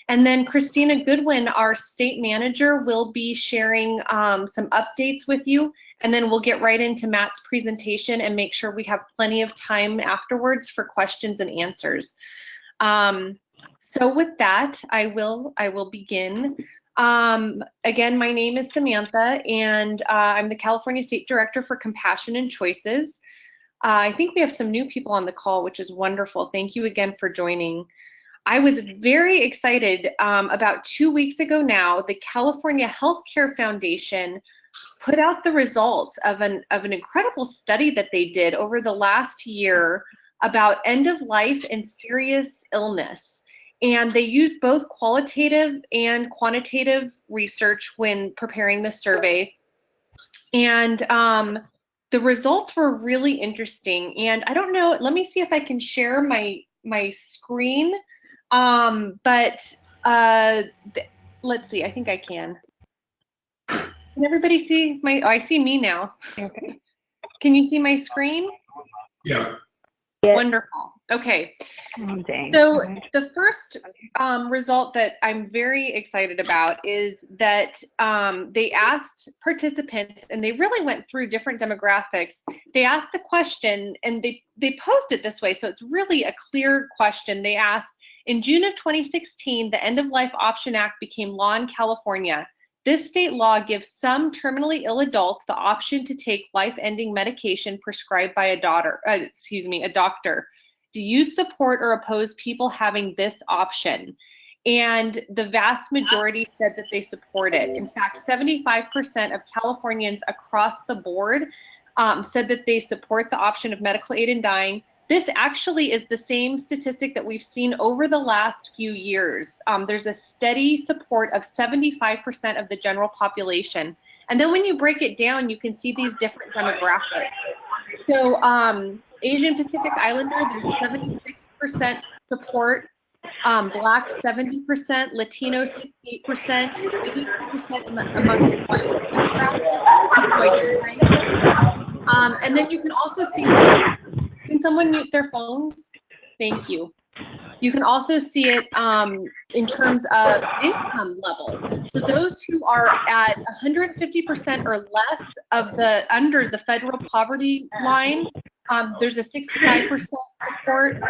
And then Christina Goodwin, our state manager, will be sharing some updates with you. And then we'll get right into Matt's presentation and make sure we have plenty of time afterwards for questions and answers. So with that, I will begin. Again, my name is Samantha, and I'm the California State Director for Compassion and Choices. I think we have some new people on the call, which is wonderful. Thank you again for joining. I was very excited. About 2 weeks ago now, the California Healthcare Foundation put out the results of an incredible study that they did over the last year about end of life and serious illness. And they used both qualitative and quantitative research when preparing the survey. And the results were really interesting. And I don't know, let me see if I can share my screen. Let's see, I think I can. Can everybody see my, oh, I see me now. Okay. Can you see my screen? Yeah. Wonderful. Okay. Oh, dang. So the first result that I'm very excited about is that they asked participants, and they really went through different demographics. They asked the question, and they posed it this way, so it's really a clear question. They asked, in June of 2016, the End of Life Option Act became law in California. This state law gives some terminally ill adults the option to take life-ending medication prescribed by a doctor. Do you support or oppose people having this option? And the vast majority said that they support it. In fact, 75% of Californians across the board said that they support the option of medical aid in dying. This actually is the same statistic that we've seen over the last few years. There's a steady support of 75% of the general population. And then when you break it down, you can see these different demographics. So Asian Pacific Islander, there's 76% support, Black 70%, Latino 68%, 82% amongst white demographics. And then you can also see, can someone mute their phones? Thank you. You can also see it in terms of income level. So those who are at 150% or less of under the federal poverty line, there's a 65% support.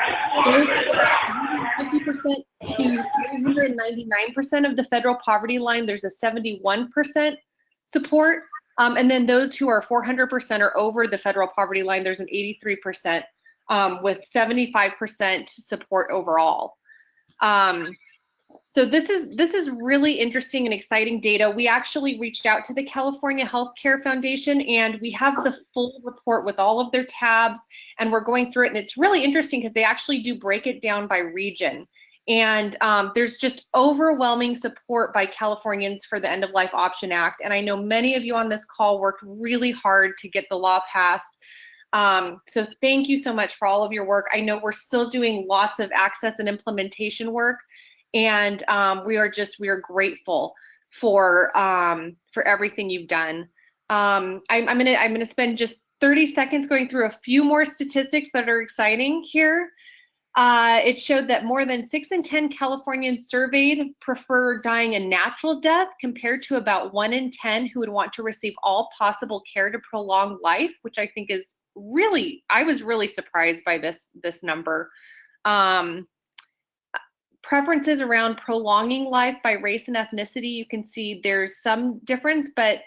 Those who are at 150% to 399% of the federal poverty line, there's a 71% support. And then those who are 400% or over the federal poverty line, there's an 83%. With 75% support overall. So this is really interesting and exciting data. We actually reached out to the California Healthcare Foundation, and we have the full report with all of their tabs, and we're going through it, and it's really interesting because they actually do break it down by region. And there's just overwhelming support by Californians for the End of Life Option Act, and I know many of you on this call worked really hard to get the law passed. So thank you so much for all of your work. I know we're still doing lots of access and implementation work, and we are grateful for everything you've done. I'm gonna spend just 30 seconds going through a few more statistics that are exciting here. It showed that more than 6 in 10 Californians surveyed prefer dying a natural death, compared to about 1 in 10 who would want to receive all possible care to prolong life, which I think is really, I was really surprised by this number. Preferences around prolonging life by race and ethnicity, you can see there's some difference, but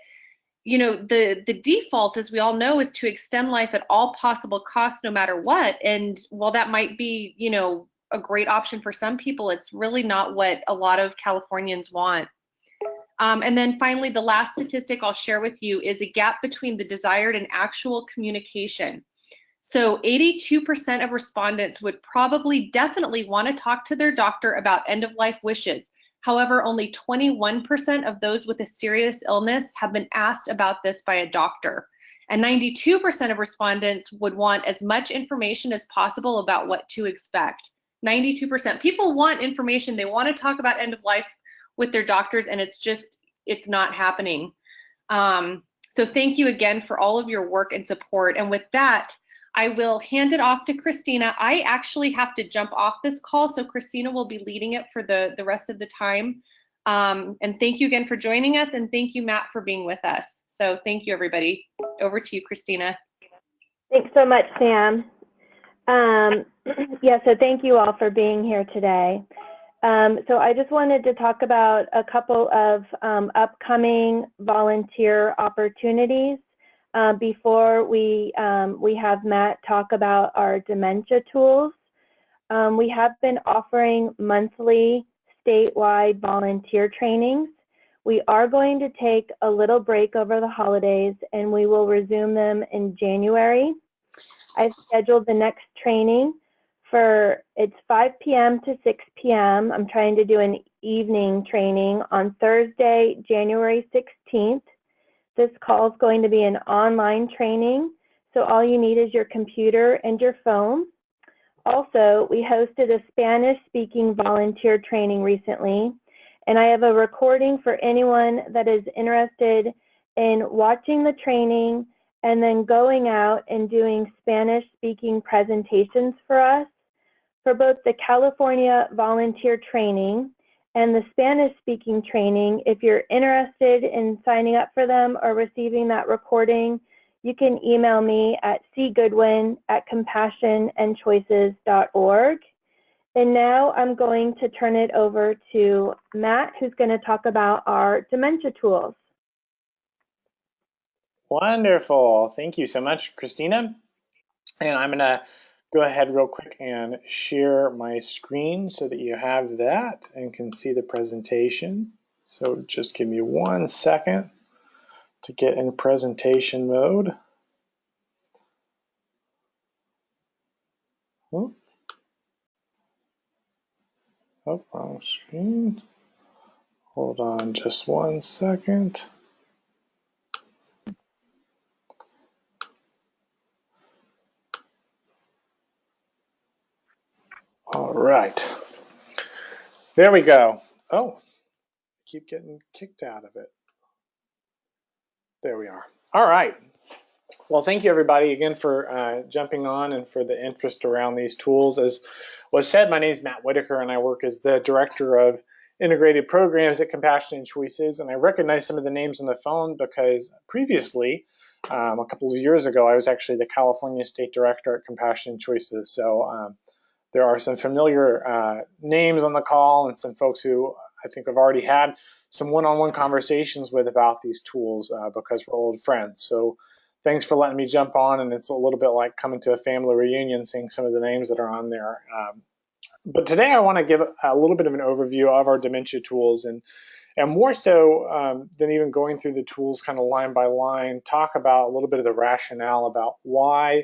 you know, the default, as we all know, is to extend life at all possible costs, no matter what. And while that might be, you know, a great option for some people, it's really not what a lot of Californians want. And then finally, the last statistic I'll share with you is a gap between the desired and actual communication. So 82% of respondents would probably definitely want to talk to their doctor about end-of-life wishes. However, only 21% of those with a serious illness have been asked about this by a doctor. And 92% of respondents would want as much information as possible about what to expect. 92%. People want information. They want to talk about end-of-life with their doctors, and it's not happening. So thank you again for all of your work and support. And with that, I will hand it off to Christina. I actually have to jump off this call, so Christina will be leading it for the rest of the time. And thank you again for joining us, and thank you, Matt, for being with us. So thank you, everybody. Over to you, Christina. Thanks so much, Sam. Yeah, so thank you all for being here today. So I just wanted to talk about a couple of upcoming volunteer opportunities before we have Matt talk about our dementia tools. We have been offering monthly statewide volunteer trainings. We are going to take a little break over the holidays, and we will resume them in January. I've scheduled the next training it's 5 p.m. to 6 p.m. I'm trying to do an evening training on Thursday, January 16th. This call is going to be an online training, so all you need is your computer and your phone. Also, we hosted a Spanish-speaking volunteer training recently, and I have a recording for anyone that is interested in watching the training and then going out and doing Spanish-speaking presentations for us. For both the California volunteer training and the Spanish-speaking training, if you're interested in signing up for them or receiving that recording, you can email me at cgoodwin@compassionandchoices.org. And now I'm going to turn it over to Matt, who's going to talk about our dementia tools. Wonderful. Thank you so much, Christina. And I'm going to go ahead real quick and share my screen so that you have that and can see the presentation. So just give me 1 second to get in presentation mode. Oh, wrong screen. Hold on just 1 second. All right. There we go. Oh, I keep getting kicked out of it. There we are. All right. Well, thank you everybody again for jumping on and for the interest around these tools. As was said, my name is Matt Whitaker and I work as the Director of Integrated Programs at Compassion and Choices. And I recognize some of the names on the phone because previously, a couple of years ago, I was actually the California State Director at Compassion and Choices. So there are some familiar names on the call and some folks who I think I've already had some one-on-one conversations with about these tools because we're old friends. So thanks for letting me jump on, and it's a little bit like coming to a family reunion, seeing some of the names that are on there. But today I want to give a little bit of an overview of our dementia tools, and more so than even going through the tools kind of line by line, talk about a little bit of the rationale about why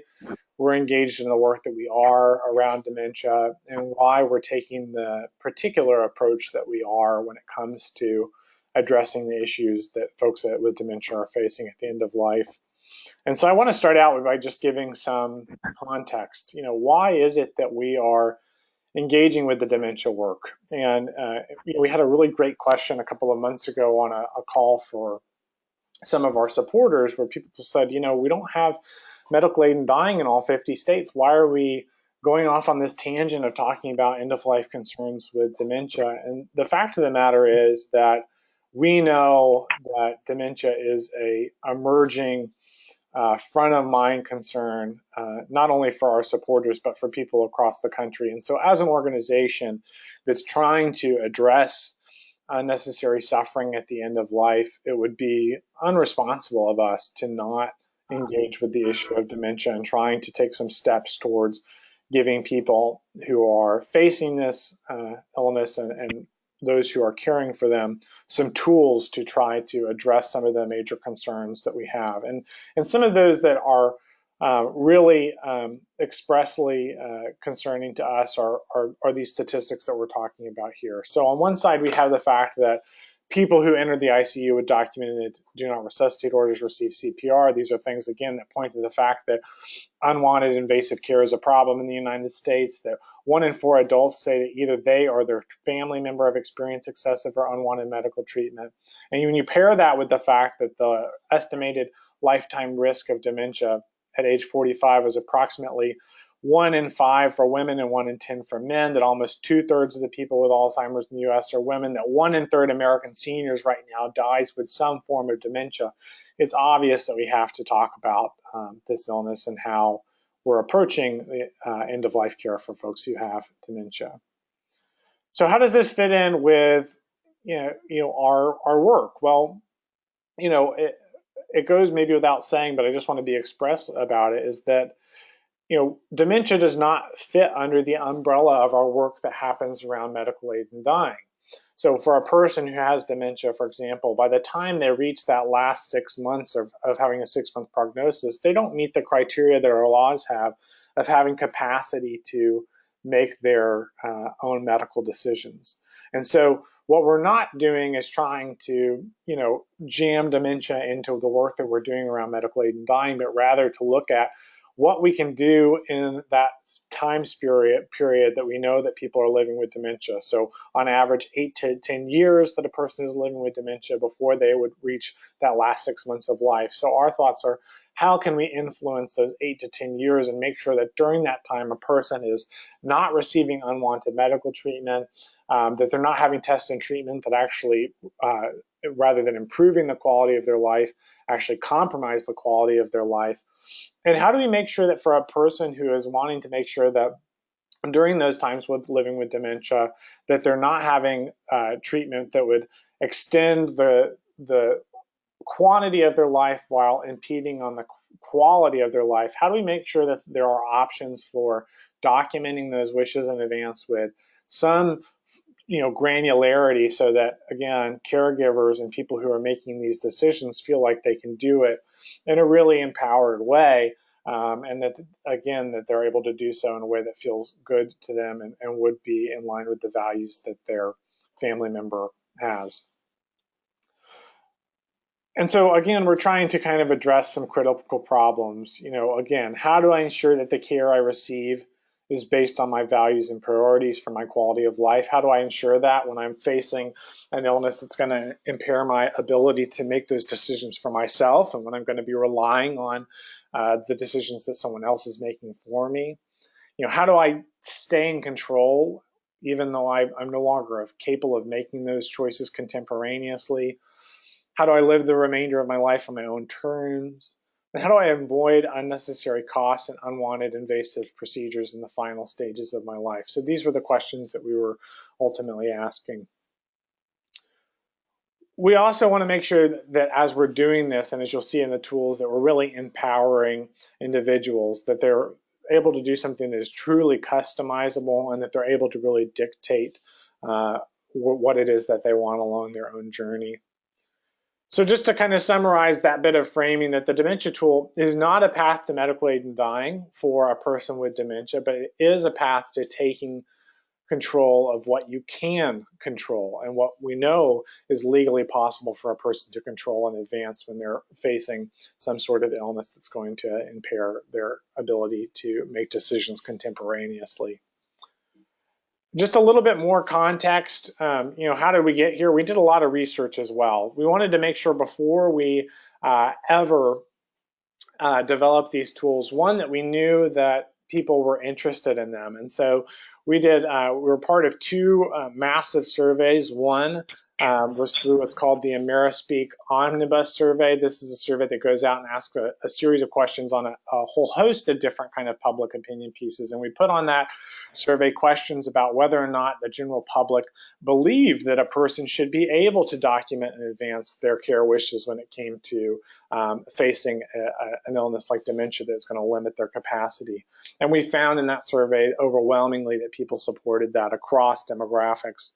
we're engaged in the work that we are around dementia and why we're taking the particular approach that we are when it comes to addressing the issues that folks with dementia are facing at the end of life. And so I want to start out by just giving some context. You know, why is it that we are engaging with the dementia work? And we had a really great question a couple of months ago on a call for some of our supporters where people said, you know, we don't have medical aid in dying in all 50 states. Why are we going off on this tangent of talking about end-of-life concerns with dementia? And the fact of the matter is that we know that dementia is a emerging front of mind concern, not only for our supporters, but for people across the country. And so as an organization that's trying to address unnecessary suffering at the end of life, it would be unresponsible of us to not engage with the issue of dementia and trying to take some steps towards giving people who are facing this illness and those who are caring for them some tools to try to address some of the major concerns that we have. And some of those that are really expressly concerning to us are these statistics that we're talking about here. So on one side, we have the fact that people who enter the ICU with documented do not resuscitate orders receive CPR. These are things, again, that point to the fact that unwanted invasive care is a problem in the United States, that 1 in 4 adults say that either they or their family member have experienced excessive or unwanted medical treatment. And when you pair that with the fact that the estimated lifetime risk of dementia at age 45 was approximately 1 in 5 for women and 1 in 10 for men, that almost 2/3 of the people with Alzheimer's in the US are women, that 1 in 3 American seniors right now dies with some form of dementia. It's obvious that we have to talk about this illness and how we're approaching the end-of-life care for folks who have dementia. So how does this fit in with our work? Well, it goes maybe without saying, but I just want to be express about it, is that dementia does not fit under the umbrella of our work that happens around medical aid in dying. So for a person who has dementia, for example, by the time they reach that last 6 months of having a 6-month prognosis, they don't meet the criteria that our laws have of having capacity to make their own medical decisions. And so what we're not doing is trying to, jam dementia into the work that we're doing around medical aid in dying, but rather to look at what we can do in that time period that we know that people are living with dementia. So on average, 8 to 10 years that a person is living with dementia before they would reach that last 6 months of life. So our thoughts are, how can we influence those 8 to 10 years and make sure that during that time a person is not receiving unwanted medical treatment, that they're not having tests and treatment that actually, rather than improving the quality of their life, actually compromise the quality of their life. And how do we make sure that for a person who is wanting to make sure that during those times with living with dementia, that they're not having treatment that would extend the quantity of their life while impeding on the quality of their life? How do we make sure that there are options for documenting those wishes in advance with some granularity, so that, again, caregivers and people who are making these decisions feel like they can do it in a really empowered way, and that, again, that they're able to do so in a way that feels good to them and would be in line with the values that their family member has. And so, again, we're trying to kind of address some critical problems. Again, how do I ensure that the care I receive is based on my values and priorities for my quality of life? How do I ensure that when I'm facing an illness that's going to impair my ability to make those decisions for myself, and when I'm going to be relying on the decisions that someone else is making for me? How do I stay in control even though I'm no longer capable of making those choices contemporaneously? How do I live the remainder of my life on my own terms? And how do I avoid unnecessary costs and unwanted invasive procedures in the final stages of my life? So these were the questions that we were ultimately asking. We also want to make sure that as we're doing this, and as you'll see in the tools, that we're really empowering individuals, that they're able to do something that is truly customizable, and that they're able to really dictate what it is that they want along their own journey. So just to kind of summarize that bit of framing, that the dementia tool is not a path to medical aid in dying for a person with dementia, but it is a path to taking control of what you can control and what we know is legally possible for a person to control in advance when they're facing some sort of illness that's going to impair their ability to make decisions contemporaneously. Just a little bit more context, how did we get here? We did a lot of research as well. We wanted to make sure before we ever developed these tools, one, that we knew that people were interested in them. And so we were part of 2 massive surveys. One was through what's called the AmeriSpeak Omnibus Survey. This is a survey that goes out and asks a series of questions on a whole host of different kind of public opinion pieces. And we put on that survey questions about whether or not the general public believed that a person should be able to document in advance their care wishes when it came to facing an illness like dementia that's going to limit their capacity. And we found in that survey overwhelmingly that people supported that across demographics.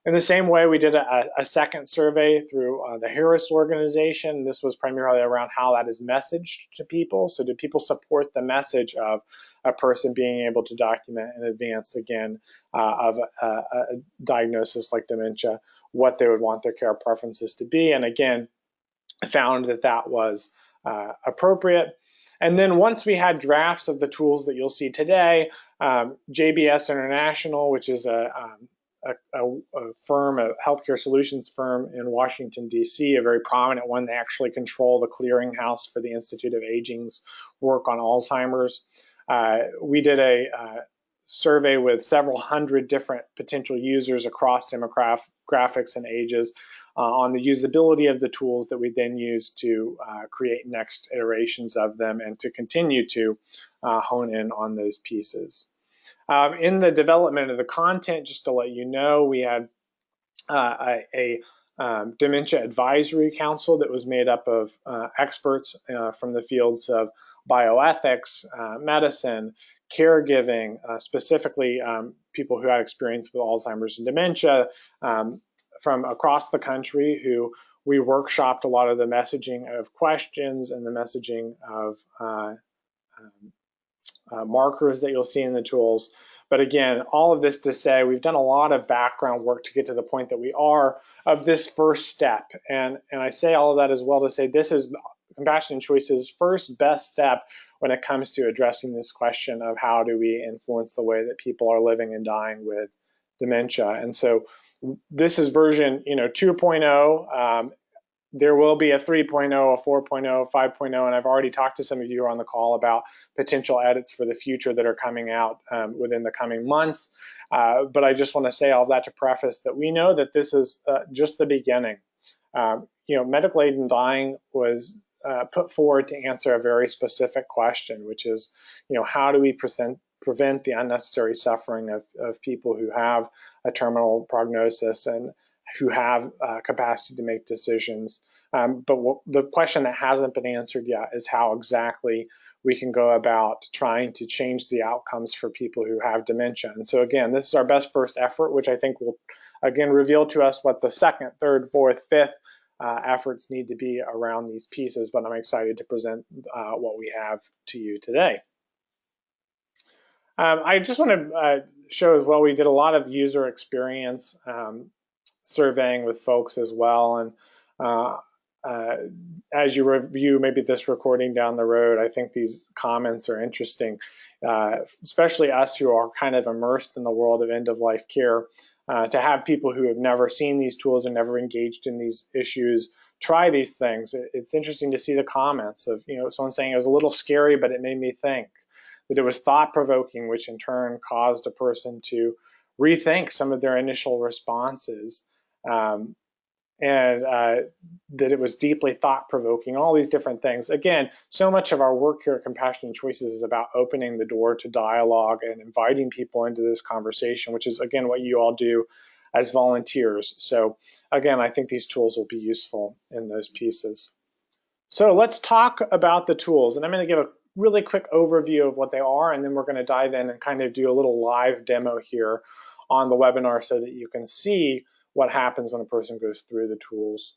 In the same way, we did a second survey through the Harris organization. This was primarily around how that is messaged to people. So do people support the message of a person being able to document in advance, again, of a diagnosis like dementia, what they would want their care preferences to be? And again, found that that was appropriate. And then once we had drafts of the tools that you'll see today, JBS International, which is a firm, a healthcare solutions firm in Washington, D.C., a very prominent one. They actually control the clearinghouse for the Institute of Aging's work on Alzheimer's. We did a survey with several hundred different potential users across demographics and ages on the usability of the tools that we then use to create next iterations of them and to continue to hone in on those pieces. In the development of the content, just to let you know, we had a Dementia Advisory Council that was made up of experts from the fields of bioethics, medicine, caregiving, specifically people who had experience with Alzheimer's and dementia from across the country, who we workshopped a lot of the messaging of questions and the messaging of markers that you'll see in the tools. But again, all of this to say, we've done a lot of background work to get to the point that we are of this first step. And I say all of that as well to say this is Compassion and Choice's first best step when it comes to addressing this question of how do we influence the way that people are living and dying with dementia. And so this is version 2.0. There will be a 3.0, a 4.0, 5.0, and I've already talked to some of you on the call about potential edits for the future that are coming out within the coming months. But I just want to say all that to preface that we know that this is just the beginning. Medical aid in dying was put forward to answer a very specific question, which is, how do we prevent the unnecessary suffering of people who have a terminal prognosis and who have capacity to make decisions. But the question that hasn't been answered yet is how exactly we can go about trying to change the outcomes for people who have dementia. And so again, this is our best first effort, which I think will again reveal to us what the second, third, fourth, fifth efforts need to be around these pieces. But I'm excited to present what we have to you today. I just want to show as well, we did a lot of user experience surveying with folks as well. And as you review maybe this recording down the road, I think these comments are interesting, especially us who are kind of immersed in the world of end-of-life care, to have people who have never seen these tools and never engaged in these issues try these things. It's interesting to see the comments of someone saying it was a little scary, but it made me think. That it was thought-provoking, which in turn caused a person to rethink some of their initial responses, and that it was deeply thought-provoking, all these different things. Again, so much of our work here at Compassion and Choices is about opening the door to dialogue and inviting people into this conversation, which is, again, what you all do as volunteers. So again, I think these tools will be useful in those pieces. So let's talk about the tools, and I'm going to give a really quick overview of what they are, and then we're going to dive in and kind of do a little live demo here on the webinar so that you can see what happens when a person goes through the tools.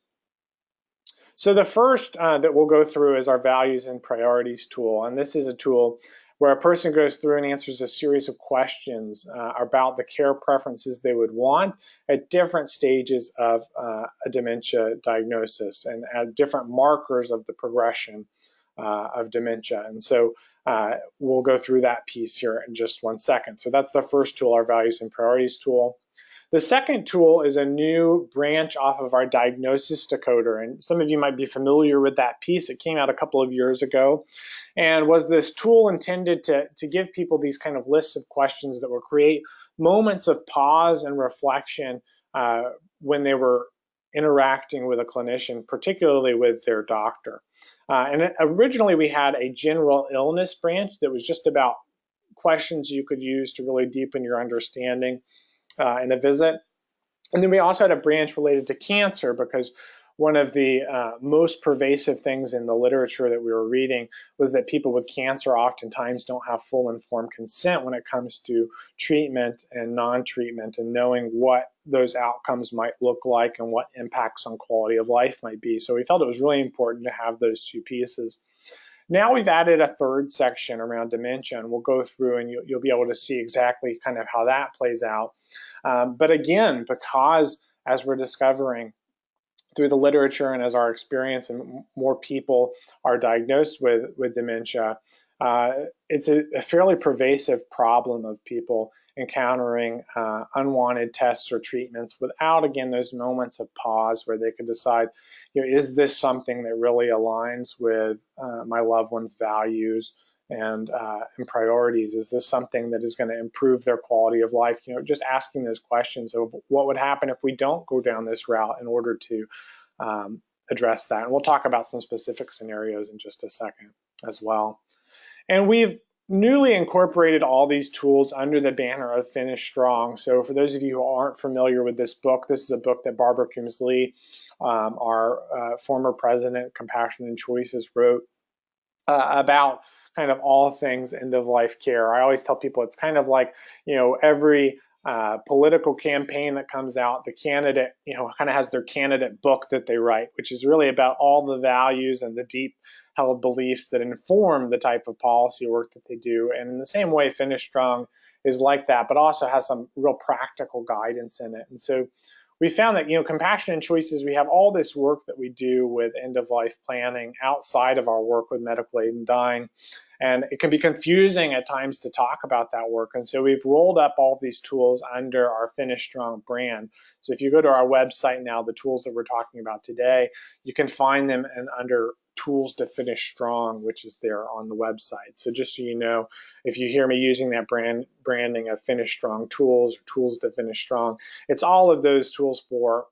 So the first that we'll go through is our Values and Priorities tool, and this is a tool where a person goes through and answers a series of questions about the care preferences they would want at different stages of a dementia diagnosis and at different markers of the progression of dementia. And so we'll go through that piece here in just 1 second. So that's the first tool, our Values and Priorities tool. The second tool is a new branch off of our Diagnosis Decoder. And some of you might be familiar with that piece. It came out a couple of years ago and was this tool intended to give people these kind of lists of questions that would create moments of pause and reflection when they were interacting with a clinician, particularly with their doctor. And originally we had a general illness branch that was just about questions you could use to really deepen your understanding in a visit. And then we also had a branch related to cancer, because one of the most pervasive things in the literature that we were reading was that people with cancer oftentimes don't have full informed consent when it comes to treatment and non-treatment, and knowing what those outcomes might look like and what impacts on quality of life might be. So we felt it was really important to have those two pieces. Now we've added a third section around dementia, and we'll go through and you'll be able to see exactly kind of how that plays out. But again, because as we're discovering through the literature and as our experience and more people are diagnosed with dementia, it's a fairly pervasive problem of people encountering unwanted tests or treatments without, again, those moments of pause where they could decide, is this something that really aligns with my loved one's values and priorities? Is this something that is going to improve their quality of life? Just asking those questions of what would happen if we don't go down this route in order to address that. And we'll talk about some specific scenarios in just a second as well. And we've newly incorporated all these tools under the banner of Finish Strong. So for those of you who aren't familiar with this book, this is a book that Barbara Coombs-Lee, our former president, Compassion and Choices, wrote about kind of all things end-of-life care. I always tell people it's kind of like, every political campaign that comes out, the candidate, kind of has their candidate book that they write, which is really about all the values and the deep held beliefs that inform the type of policy work that they do. And in the same way, Finish Strong is like that, but also has some real practical guidance in it. And so we found that, Compassion and Choices, we have all this work that we do with end-of-life planning outside of our work with medical aid and dying. And it can be confusing at times to talk about that work. And so we've rolled up all of these tools under our Finish Strong brand. So if you go to our website now, the tools that we're talking about today, you can find them under Tools to Finish Strong, which is there on the website. So just so you know, if you hear me using that branding of Finish Strong Tools, Tools to Finish Strong, it's all of those tools for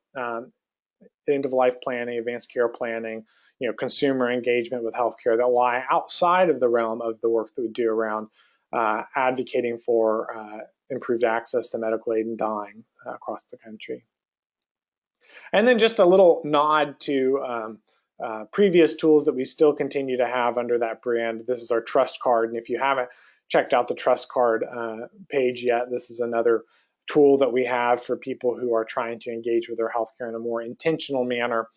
end-of-life planning, advanced care planning, consumer engagement with healthcare that lie outside of the realm of the work that we do around advocating for improved access to medical aid and dying across the country. And then just a little nod to previous tools that we still continue to have under that brand. This is our Trust Card, and if you haven't checked out the Trust Card page yet, this is another tool that we have for people who are trying to engage with their healthcare in a more intentional manner,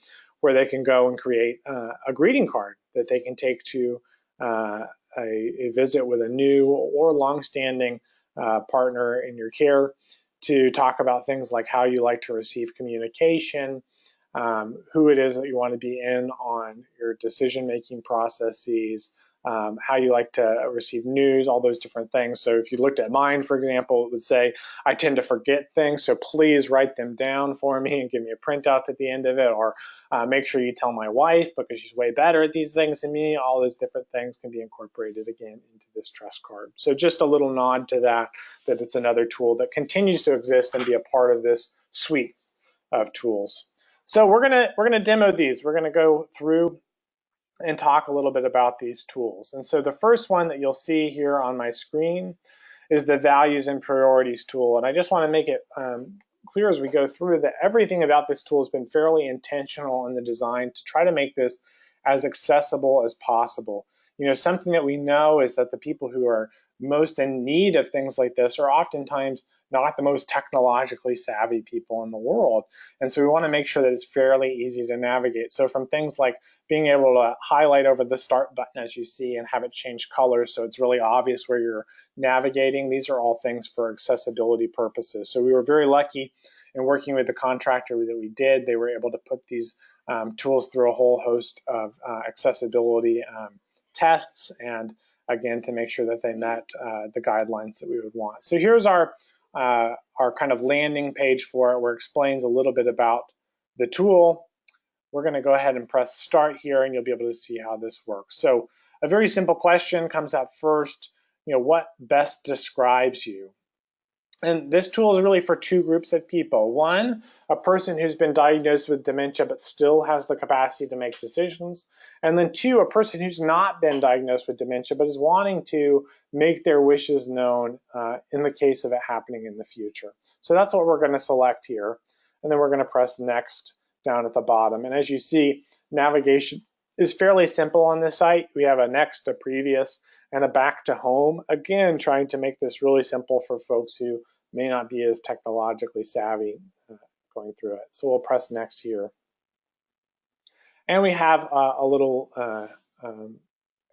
where they can go and create a greeting card that they can take to a visit with a new or longstanding partner in your care to talk about things like how you like to receive communication, who it is that you want to be in on your decision-making processes, how you like to receive news, all those different things. So if you looked at mine, for example, it would say, I tend to forget things, so please write them down for me and give me a printout at the end of it, or make sure you tell my wife because she's way better at these things than me. All those different things can be incorporated again into this Trust Card. So just a little nod to that it's another tool that continues to exist and be a part of this suite of tools. So we're gonna demo these. We're gonna go through and talk a little bit about these tools. And so the first one that you'll see here on my screen is the Values and Priorities tool. And I just want to make it clear as we go through that everything about this tool has been fairly intentional in the design to try to make this as accessible as possible. Something that we know is that the people who are most in need of things like this are oftentimes not the most technologically savvy people in the world. And so we want to make sure that it's fairly easy to navigate. So from things like being able to highlight over the start button as you see and have it change colors so it's really obvious where you're navigating, these are all things for accessibility purposes. So we were very lucky in working with the contractor that we did. They were able to put these tools through a whole host of accessibility tests, and again, to make sure that they met the guidelines that we would want. So here's our kind of landing page for it, where it explains a little bit about the tool. We're going to go ahead and press start here, and you'll be able to see how this works. So a very simple question comes up first, what best describes you? And this tool is really for two groups of people. One, a person who's been diagnosed with dementia but still has the capacity to make decisions. And then two, a person who's not been diagnosed with dementia but is wanting to make their wishes known in the case of it happening in the future. So that's what we're going to select here. And then we're going to press next down at the bottom. And as you see, navigation is fairly simple on this site. We have a next, a previous, and a back to home. Again, trying to make this really simple for folks who may not be as technologically savvy going through it. So we'll press next here. And we have a little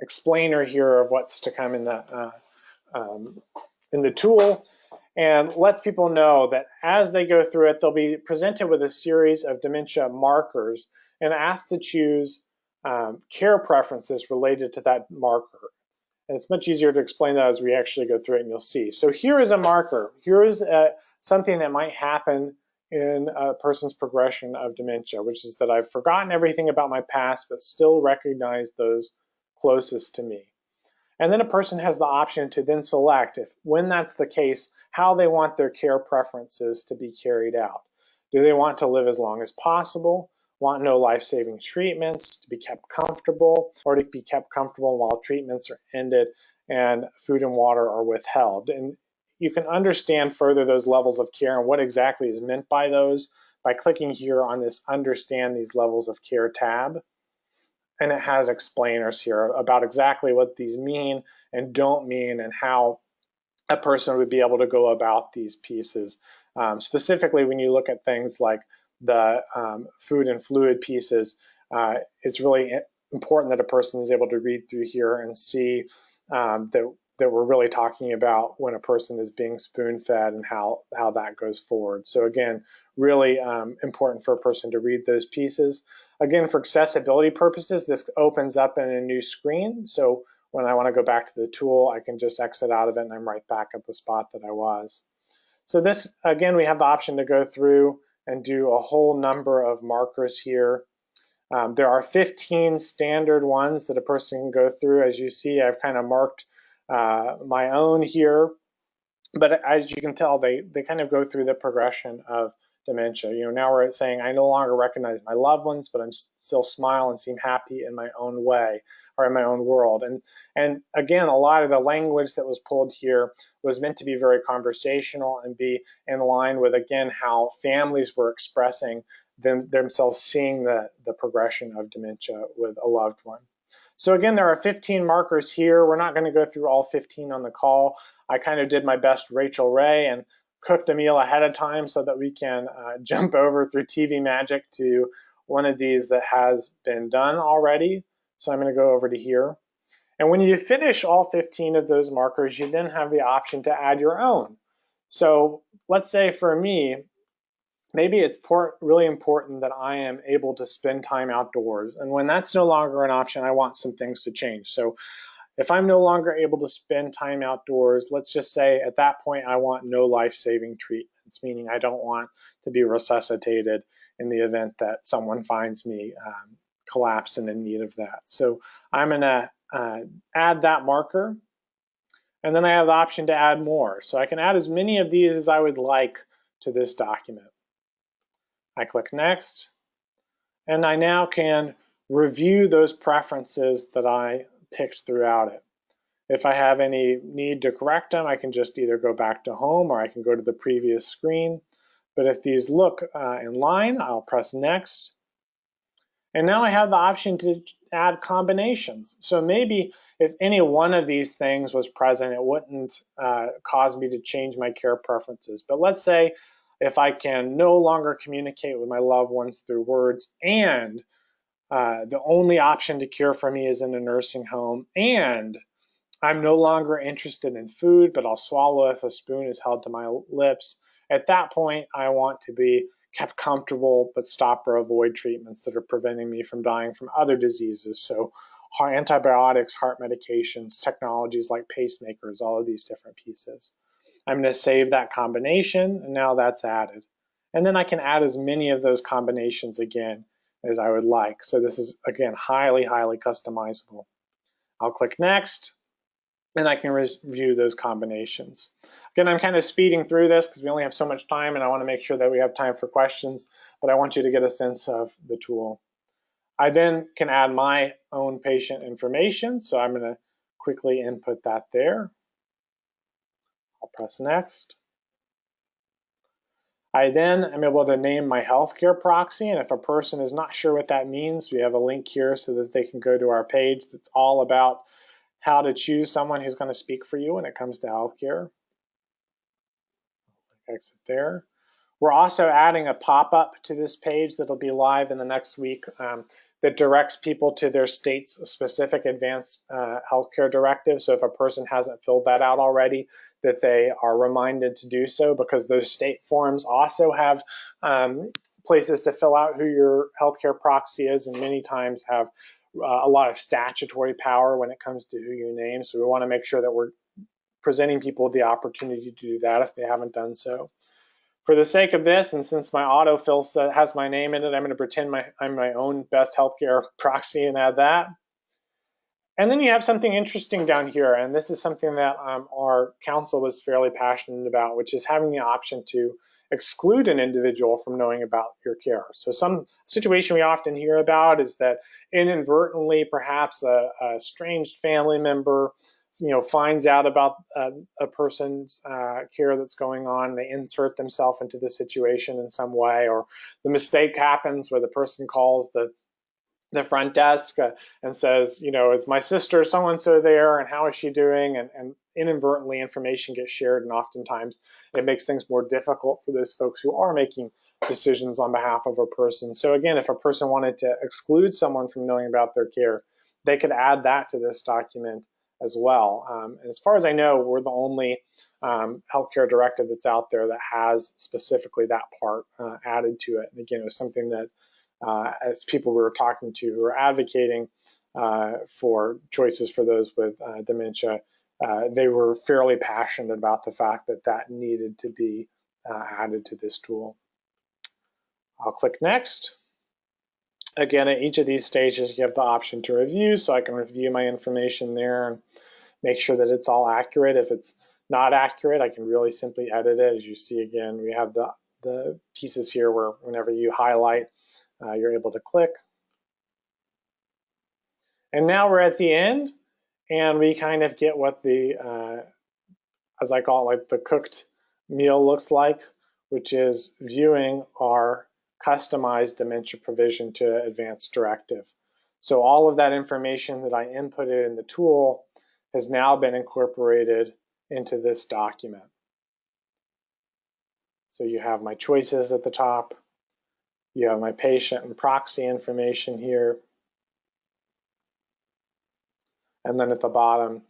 explainer here of what's to come in the tool, and lets people know that as they go through it, they'll be presented with a series of dementia markers and asked to choose care preferences related to that marker. And it's much easier to explain that as we actually go through it, and you'll see. So here is a marker. Here is something that might happen in a person's progression of dementia, which is that I've forgotten everything about my past, but still recognize those closest to me. And then a person has the option to then select, if when that's the case, how they want their care preferences to be carried out. Do they want to live as long as possible, want no life-saving treatments, to be kept comfortable, or to be kept comfortable while treatments are ended and food and water are withheld? And you can understand further those levels of care and what exactly is meant by those by clicking here on this Understand These Levels of Care tab. And it has explainers here about exactly what these mean and don't mean and how a person would be able to go about these pieces. Specifically, when you look at things like the food and fluid pieces, it's really important that a person is able to read through here and see that we're really talking about when a person is being spoon-fed and how that goes forward. So again, really important for a person to read those pieces. Again, for accessibility purposes, this opens up in a new screen. So when I want to go back to the tool, I can just exit out of it and I'm right back at the spot that I was. So this, again, we have the option to go through and do a whole number of markers here. There are 15 standard ones that a person can go through. As you see, I've kind of marked my own here, but as you can tell, they kind of go through the progression of dementia. You know, now we're saying I no longer recognize my loved ones, but I'm still smile and seem happy in my own way or in my own world. And again, a lot of the language that was pulled here was meant to be very conversational and be in line with, again, how families were expressing themselves seeing the progression of dementia with a loved one. So again, there are 15 markers here. We're not going to go through all 15 on the call. I kind of did my best Rachel Ray and cooked a meal ahead of time so that we can jump over through TV magic to one of these that has been done already. So I'm going to go over to here. And when you finish all 15 of those markers, you then have the option to add your own. So let's say for me, maybe it's really important that I am able to spend time outdoors. And when that's no longer an option, I want some things to change. So if I'm no longer able to spend time outdoors, let's just say at that point I want no life-saving treatments, meaning I don't want to be resuscitated in the event that someone finds me collapsed and in need of that. So I'm going to add that marker, and then I have the option to add more. So I can add as many of these as I would like to this document. I click Next, and I now can review those preferences that I picked throughout it. If I have any need to correct them, I can just either go back to home or I can go to the previous screen. But if these look in line, I'll press Next. And now I have the option to add combinations. So maybe if any one of these things was present, it wouldn't cause me to change my care preferences. But let's say if I can no longer communicate with my loved ones through words, and the only option to care for me is in a nursing home, and I'm no longer interested in food, but I'll swallow if a spoon is held to my lips. At that point, I want to be kept comfortable, but stop or avoid treatments that are preventing me from dying from other diseases. So antibiotics, heart medications, technologies like pacemakers, all of these different pieces. I'm going to save that combination, and now that's added. And then I can add as many of those combinations again as I would like. So this is, again, highly, highly customizable. I'll click Next, and I can review those combinations. Again, I'm kind of speeding through this because we only have so much time, and I want to make sure that we have time for questions, but I want you to get a sense of the tool. I then can add my own patient information, so I'm going to quickly input that there. I'll press Next. I then am able to name my healthcare proxy, and if a person is not sure what that means, we have a link here so that they can go to our page that's all about how to choose someone who's going to speak for you when it comes to healthcare. Exit there. We're also adding a pop-up to this page that'll be live in the next week that directs people to their state's specific advanced healthcare directive. So if a person hasn't filled that out already, that they are reminded to do so, because those state forms also have places to fill out who your healthcare proxy is, and many times have a lot of statutory power when it comes to who you name. So we want to make sure that we're presenting people with the opportunity to do that if they haven't done so. For the sake of this, and since my autofill has my name in it, I'm going to pretend I'm my own best healthcare proxy and add that. And then you have something interesting down here, and this is something that our council was fairly passionate about, which is having the option to exclude an individual from knowing about your care. So some situation we often hear about is that inadvertently, perhaps a estranged family member, finds out about a person's care that's going on. They insert themselves into the situation in some way, or the mistake happens where the person calls the front desk and says, is my sister so-and-so there, and how is she doing? And inadvertently information gets shared, and oftentimes it makes things more difficult for those folks who are making decisions on behalf of a person. So again, if a person wanted to exclude someone from knowing about their care, they could add that to this document as well. As far as I know, we're the only healthcare directive that's out there that has specifically that part added to it. And again, it was something that as people we were talking to who are advocating for choices for those with dementia, they were fairly passionate about the fact that that needed to be added to this tool. I'll click next. Again, at each of these stages, you have the option to review, so I can review my information there and make sure that it's all accurate. If it's not accurate, I can really simply edit it. As you see, again, we have the pieces here where whenever you highlight, you're able to click. And now we're at the end, and we kind of get what the, as I call it, like the cooked meal looks like, which is viewing our customized dementia provision to advanced directive. So all of that information that I inputted in the tool has now been incorporated into this document. So you have my choices at the top. You have my patient and proxy information here. And then at the bottom,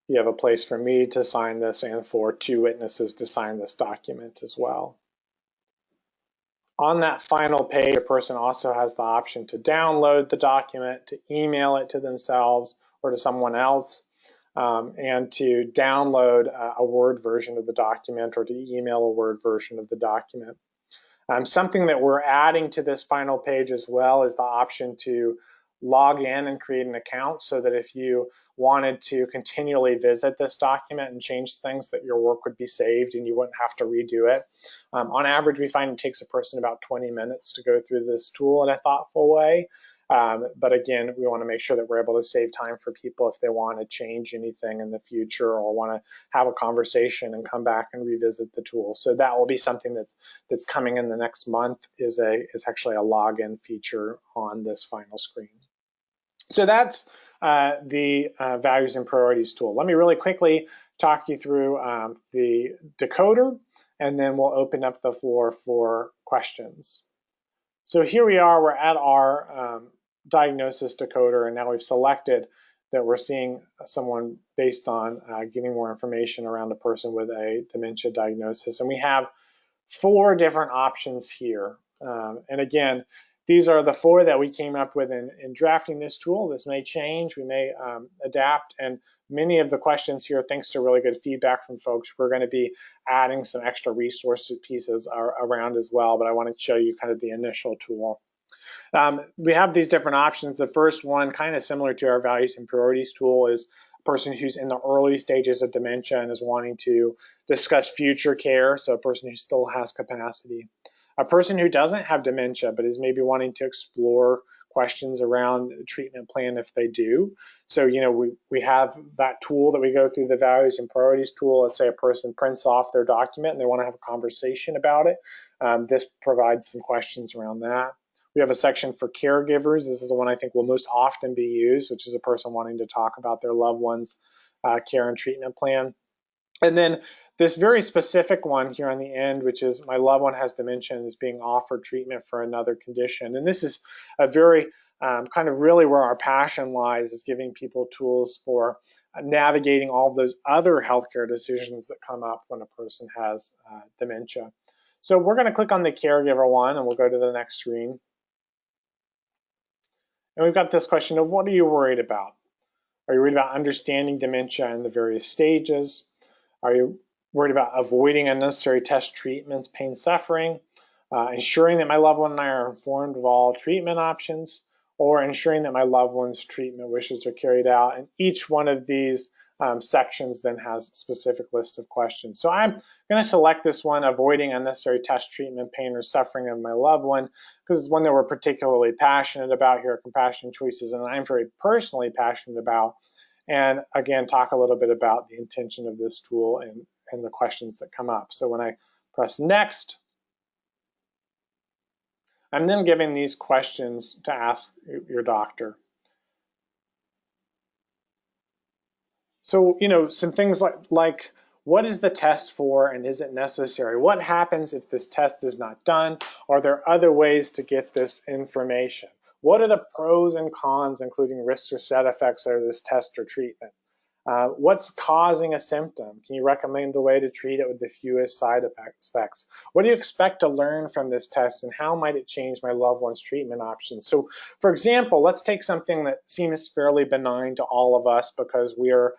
you have a place for me to sign this and for 2 witnesses to sign this document as well. On that final page, a person also has the option to download the document, to email it to themselves or to someone else, and to download a Word version of the document or to email a Word version of the document. Something that we're adding to this final page as well is the option to log in and create an account, so that if you wanted to continually visit this document and change things, that your work would be saved and you wouldn't have to redo it. On average, we find it takes a person about 20 minutes to go through this tool in a thoughtful way. But again, we want to make sure that we're able to save time for people if they want to change anything in the future or want to have a conversation and come back and revisit the tool. So that will be something that's coming in the next month, is actually a login feature on this final screen. So that's the values and priorities tool. Let me really quickly talk you through the decoder, and then we'll open up the floor for questions. So here we are, we're at our diagnosis decoder, and now we've selected that we're seeing someone based on getting more information around a person with a dementia diagnosis. And we have 4 different options here. And again, these are the 4 that we came up with in drafting this tool. This may change, we may adapt, and many of the questions here, thanks to really good feedback from folks, we're going to be adding some extra resource pieces around as well, but I want to show you kind of the initial tool. We have these different options. The first one, kind of similar to our values and priorities tool, is a person who's in the early stages of dementia and is wanting to discuss future care, so a person who still has capacity. A person who doesn't have dementia but is maybe wanting to explore questions around treatment plan if they do. So, we have that tool that we go through, the values and priorities tool. Let's say a person prints off their document and they want to have a conversation about it. This provides some questions around that. We have a section for caregivers. This is the one I think will most often be used, which is a person wanting to talk about their loved one's care and treatment plan. And then this very specific one here on the end, which is my loved one has dementia and is being offered treatment for another condition. And this is a very kind of really where our passion lies, is giving people tools for navigating all of those other healthcare decisions that come up when a person has dementia. So we're going to click on the caregiver one, and we'll go to the next screen. And we've got this question of what are you worried about? Are you worried about understanding dementia and the various stages? Are you worried about avoiding unnecessary test treatments, pain, suffering, ensuring that my loved one and I are informed of all treatment options, or ensuring that my loved one's treatment wishes are carried out? And each one of these sections then has specific lists of questions. So I'm going to select this one, avoiding unnecessary test treatment, pain, or suffering of my loved one, because it's one that we're particularly passionate about here at Compassion Choices, and I'm very personally passionate about. And again, talk a little bit about the intention of this tool and the questions that come up. So when I press next, I'm then giving these questions to ask your doctor. So, some things like what is the test for and is it necessary? What happens if this test is not done? Are there other ways to get this information? What are the pros and cons, including risks or side effects of this test or treatment? What's causing a symptom? Can you recommend a way to treat it with the fewest side effects? What do you expect to learn from this test, and how might it change my loved one's treatment options? So, for example, let's take something that seems fairly benign to all of us because we are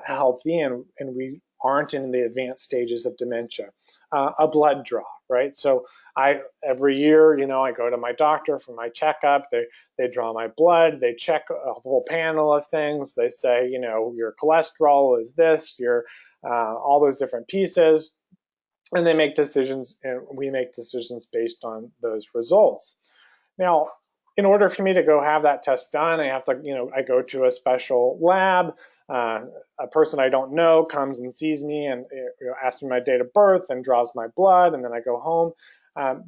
healthy and we aren't in the advanced stages of dementia. A blood draw, right? So every year, I go to my doctor for my checkup. They draw my blood. They check a whole panel of things. They say, your cholesterol is this, your all those different pieces, and they make decisions, and we make decisions based on those results. Now, in order for me to go have that test done, I have to, I go to a special lab. A person I don't know comes and sees me and asks me my date of birth and draws my blood, and then I go home.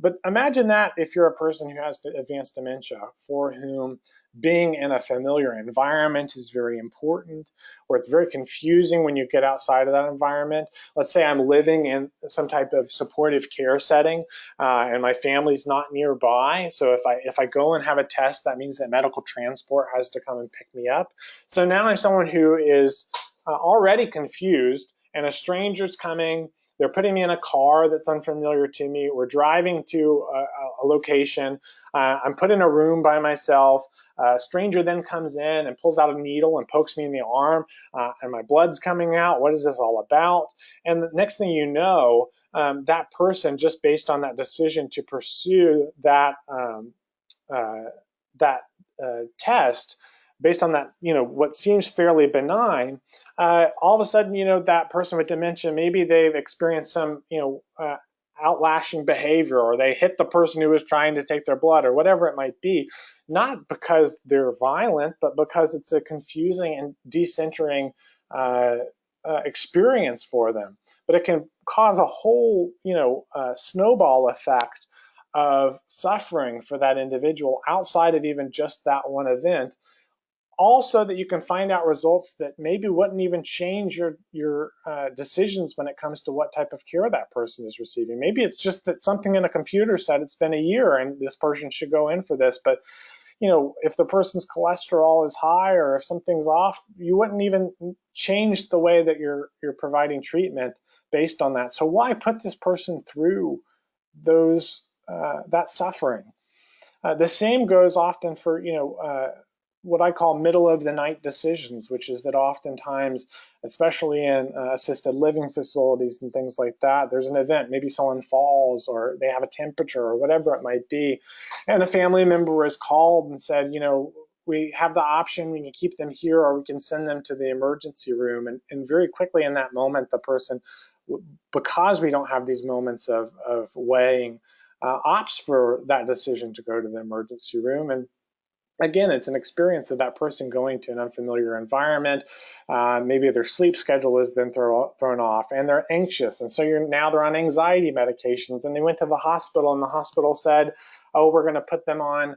But imagine that if you're a person who has advanced dementia, for whom being in a familiar environment is very important, or it's very confusing when you get outside of that environment. Let's say I'm living in some type of supportive care setting, and my family's not nearby. So if I go and have a test, that means that medical transport has to come and pick me up. So now I'm someone who is already confused, and a stranger's coming. They're putting me in a car that's unfamiliar to me. We're driving to a location. I'm put in a room by myself. A stranger then comes in and pulls out a needle and pokes me in the arm, and my blood's coming out. What is this all about? And the next thing you know, that person, just based on that decision to pursue that test, based on that, what seems fairly benign, all of a sudden, that person with dementia, maybe they've experienced some, outlashing behavior, or they hit the person who was trying to take their blood, or whatever it might be, not because they're violent, but because it's a confusing and decentering experience for them. But it can cause a whole, snowball effect of suffering for that individual outside of even just that one event. Also, that you can find out results that maybe wouldn't even change your decisions when it comes to what type of care that person is receiving. Maybe it's just that something in a computer said it's been a year and this person should go in for this. But if the person's cholesterol is high or if something's off, you wouldn't even change the way that you're providing treatment based on that. So why put this person through that suffering? The same goes often for what I call middle of the night decisions, which is that oftentimes, especially in assisted living facilities and things like that, there's an event, maybe someone falls or they have a temperature or whatever it might be, and a family member is called and said, we have the option, we can keep them here or we can send them to the emergency room. And very quickly in that moment, the person, because we don't have these moments of weighing, opts for that decision to go to the emergency room. And again, it's an experience of that person going to an unfamiliar environment. Maybe their sleep schedule is then thrown off, and they're anxious. And so now they're on anxiety medications, and they went to the hospital, and the hospital said, oh, we're going to put them on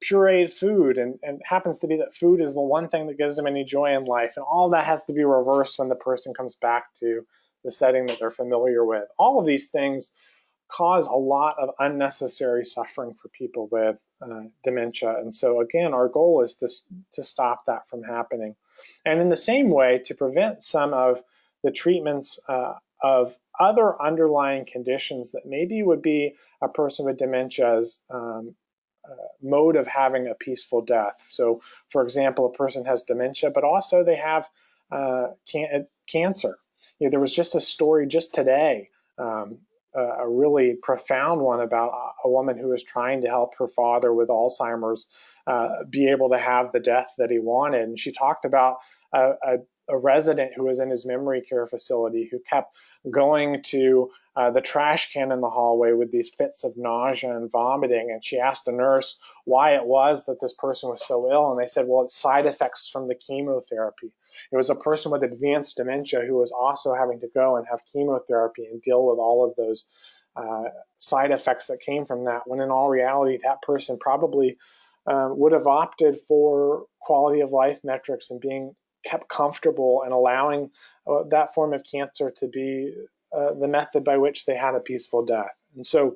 pureed food. And it happens to be that food is the one thing that gives them any joy in life. And all that has to be reversed when the person comes back to the setting that they're familiar with. All of these things cause a lot of unnecessary suffering for people with dementia. And so again, our goal is to stop that from happening. And in the same way, to prevent some of the treatments of other underlying conditions that maybe would be a person with dementia's mode of having a peaceful death. So, for example, a person has dementia, but also they have cancer. There was just a story just today, a really profound one about a woman who was trying to help her father with Alzheimer's be able to have the death that he wanted. And she talked about a resident who was in his memory care facility who kept going to the trash can in the hallway with these fits of nausea and vomiting. And she asked the nurse why it was that this person was so ill. And they said, well, it's side effects from the chemotherapy. It was a person with advanced dementia who was also having to go and have chemotherapy and deal with all of those side effects that came from that, when in all reality, that person probably would have opted for quality of life metrics and being kept comfortable and allowing that form of cancer to be the method by which they had a peaceful death. And so,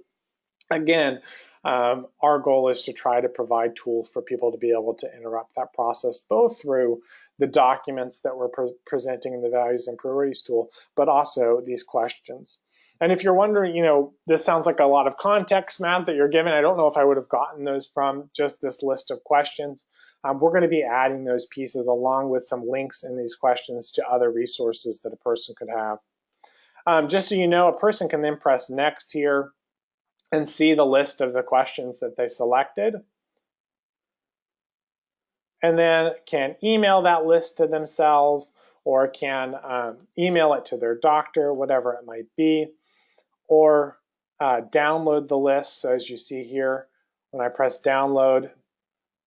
again, our goal is to try to provide tools for people to be able to interrupt that process, both through the documents that we're presenting in the Values and Priorities tool, but also these questions. And if you're wondering, this sounds like a lot of context, Matt, that you're given. I don't know if I would have gotten those from just this list of questions. We're going to be adding those pieces along with some links in these questions to other resources that a person could have. Just so you know, a person can then press next here and see the list of the questions that they selected, and then can email that list to themselves, or can email it to their doctor, whatever it might be, or download the list. So as you see here, when I press download,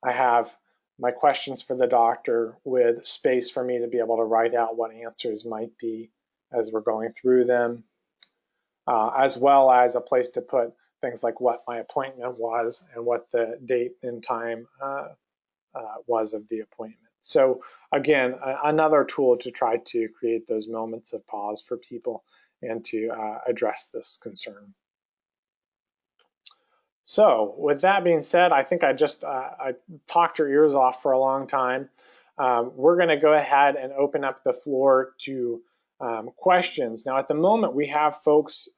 I have my questions for the doctor with space for me to be able to write out what answers might be as we're going through them, as well as a place to put things like what my appointment was and what the date and time was of the appointment. So again, another tool to try to create those moments of pause for people and to address this concern. So with that being said, I think I talked your ears off for a long time. We're going to go ahead and open up the floor to questions. Now, at the moment, we have folks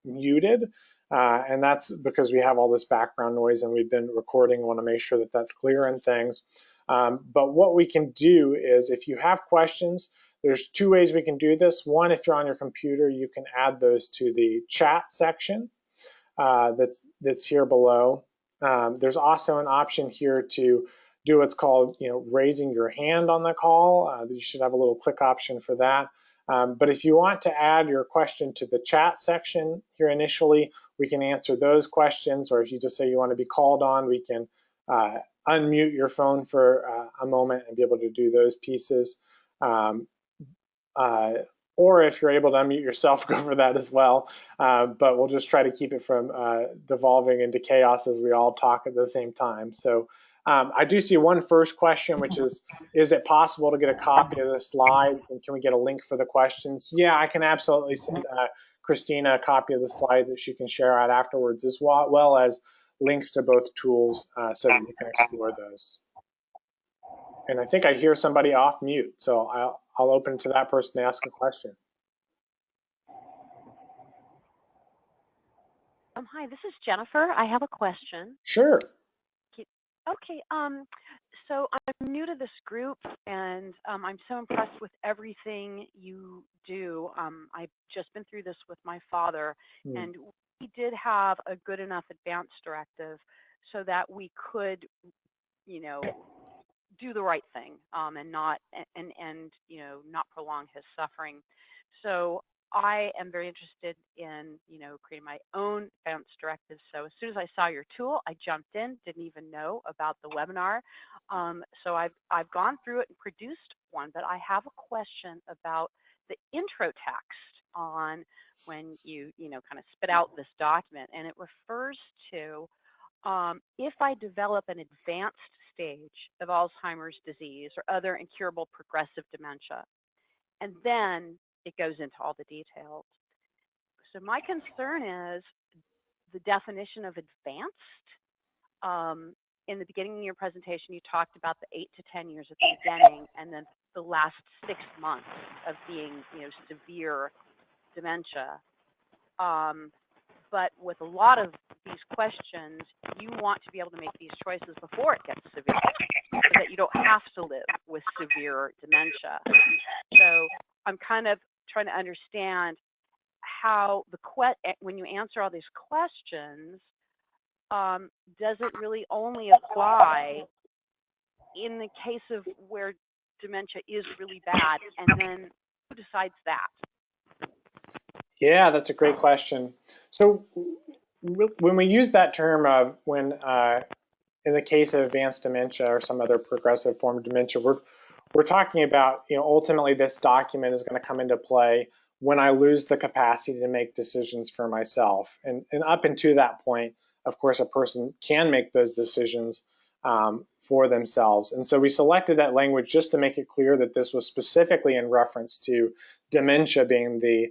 muted, and that's because we have all this background noise and we've been recording. Want to make sure that that's clear and things. But what we can do is, if you have questions, there's two ways we can do this. One, if you're on your computer, you can add those to the chat section that's here below. There's also an option here to do what's called, raising your hand on the call. You should have a little click option for that. But if you want to add your question to the chat section here initially, we can answer those questions. Or if you just say you want to be called on, we can unmute your phone for a moment and be able to do those pieces. Or if you're able to unmute yourself, go for that as well. But we'll just try to keep it from devolving into chaos as we all talk at the same time. So I do see one first question, which is it possible to get a copy of the slides? And can we get a link for the questions? Yeah, I can absolutely send Christina a copy of the slides that she can share out afterwards, as well as links to both tools so that you can explore those. And I think I hear somebody off mute, so I'll open to that person to ask a question. Hi, this is Jennifer. I have a question. Sure. Okay. So I'm new to this group, and I'm so impressed with everything you do. I've just been through this with my father, and we did have a good enough advance directive so that we could, do the right thing and not not prolong his suffering. So I am very interested in creating my own advance directives. So as soon as I saw your tool, I jumped in, didn't even know about the webinar. So I've gone through it and produced one, but I have a question about the intro text on when you kind of spit out this document, and it refers to if I develop an advanced stage of Alzheimer's disease or other incurable progressive dementia. And then it goes into all the details. So my concern is the definition of advanced. In the beginning of your presentation, you talked about the 8 to 10 years at the beginning, and then the last 6 months of being, severe dementia. But with a lot of these questions, you want to be able to make these choices before it gets severe, so that you don't have to live with severe dementia. So I'm kind of trying to understand how when you answer all these questions, does it really only apply in the case of where dementia is really bad, and then who decides that? Yeah, that's a great question. So when we use that term of when, in the case of advanced dementia or some other progressive form of dementia, we're talking about, ultimately this document is going to come into play when I lose the capacity to make decisions for myself. And up until that point, of course, a person can make those decisions for themselves. And so we selected that language just to make it clear that this was specifically in reference to dementia being the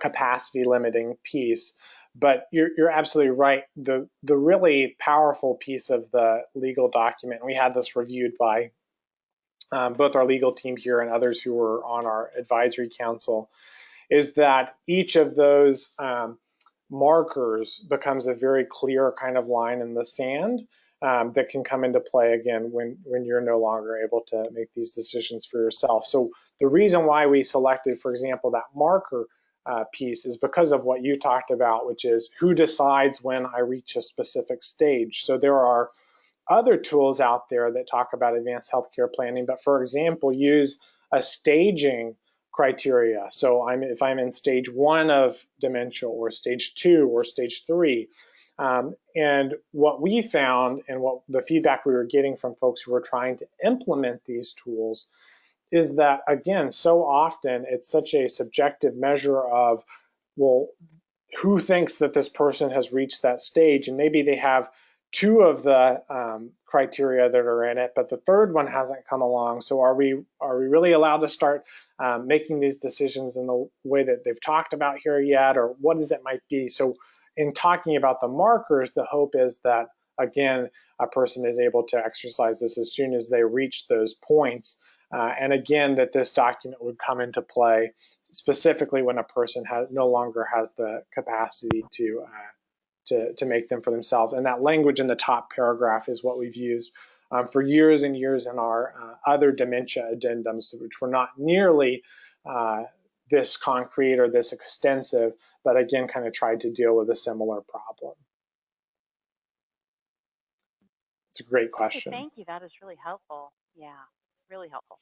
capacity limiting piece. But you're absolutely right. The really powerful piece of the legal document, we had this reviewed by both our legal team here and others who were on our advisory council, is that each of those markers becomes a very clear kind of line in the sand that can come into play again when you're no longer able to make these decisions for yourself. So the reason why we selected, for example, that marker piece is because of what you talked about, which is who decides when I reach a specific stage. So there are other tools out there that talk about advanced healthcare planning, but for example, use a staging criteria. So if I'm in stage 1 of dementia or stage 2 or stage 3, and what we found and what the feedback we were getting from folks who were trying to implement these tools is that, again, so often it's such a subjective measure of, well, who thinks that this person has reached that stage? And maybe they have 2 of the criteria that are in it, but the third one hasn't come along. So are we really allowed to start making these decisions in the way that they've talked about here yet, or what does it might be? So in talking about the markers, the hope is that, again, a person is able to exercise this as soon as they reach those points. And again, that this document would come into play specifically when a person no longer has the capacity to make them for themselves. And that language in the top paragraph is what we've used for years and years in our other dementia addendums, which were not nearly this concrete or this extensive, but again, kind of tried to deal with a similar problem. It's a great question. Thank you. That is really helpful. Yeah, really helpful.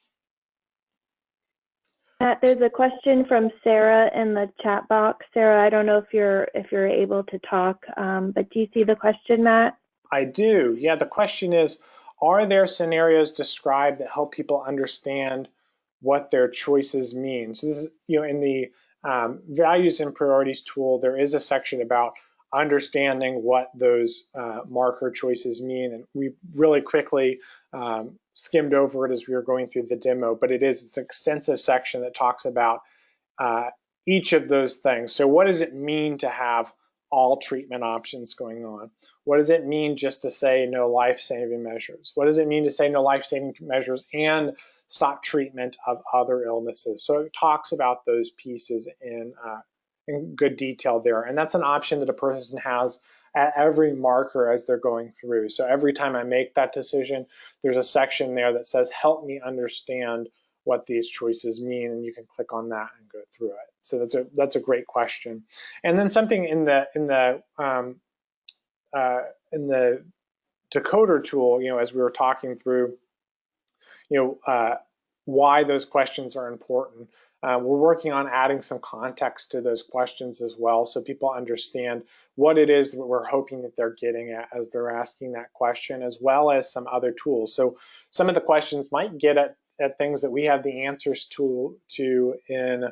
Matt, there's a question from Sarah in the chat box. Sarah, I don't know if you're able to talk, but do you see the question, Matt? I do. Yeah, the question is, are there scenarios described that help people understand what their choices mean? So this is, in the values and priorities tool, there is a section about understanding what those marker choices mean. And we really quickly skimmed over it as we were going through the demo, but it's an extensive section that talks about each of those things. So what does it mean to have all treatment options going on? What does it mean just to say no life-saving measures? What does it mean to say no life-saving measures and stop treatment of other illnesses? So it talks about those pieces in good detail there. And that's an option that a person has at every marker as they're going through. So every time I make that decision, there's a section there that says, help me understand what these choices mean, and you can click on that and go through it. So that's a great question. And then something in the decoder tool, as we were talking through, why those questions are important. We're working on adding some context to those questions as well, so people understand what it is that we're hoping that they're getting at as they're asking that question, as well as some other tools. So some of the questions might get at things that we have the answers to in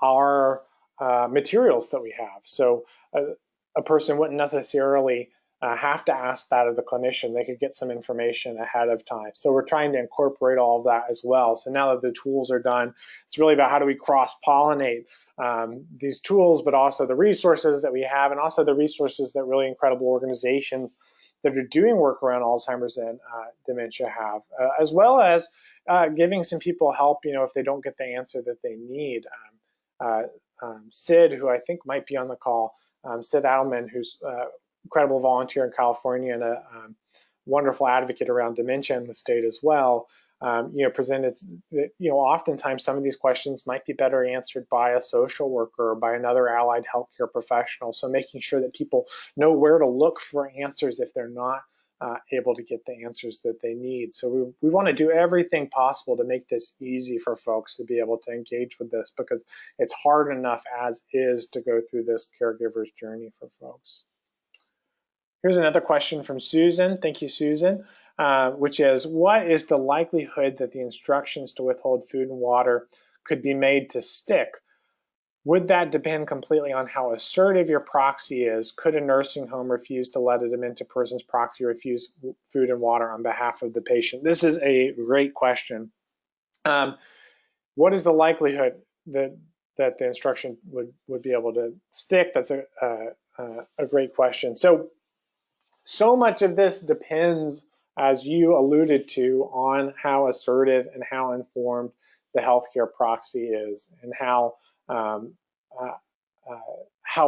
our materials that we have. So a person wouldn't necessarily have to ask that of the clinician. They could get some information ahead of time. So we're trying to incorporate all of that as well. So now that the tools are done, it's really about how do we cross-pollinate these tools, but also the resources that we have, and also the resources that really incredible organizations that are doing work around Alzheimer's and dementia have, as well as giving some people help, if they don't get the answer that they need. Sid, who I think might be on the call, Sid Adelman, who's an incredible volunteer in California and a wonderful advocate around dementia in the state as well, presented that, oftentimes some of these questions might be better answered by a social worker or by another allied healthcare professional. So making sure that people know where to look for answers if they're not able to get the answers that they need. So we want to do everything possible to make this easy for folks to be able to engage with this, because it's hard enough as is to go through this caregiver's journey for folks. Here's another question from Susan. Thank you, Susan. Which is, what is the likelihood that the instructions to withhold food and water could be made to stick? Would that depend completely on how assertive your proxy is? Could a nursing home refuse to let a demented person's proxy refuse food and water on behalf of the patient? This is a great question. What is the likelihood that the instruction would be able to stick? That's a great question. So much of this depends, as you alluded to, on how assertive and how informed the healthcare proxy is, and how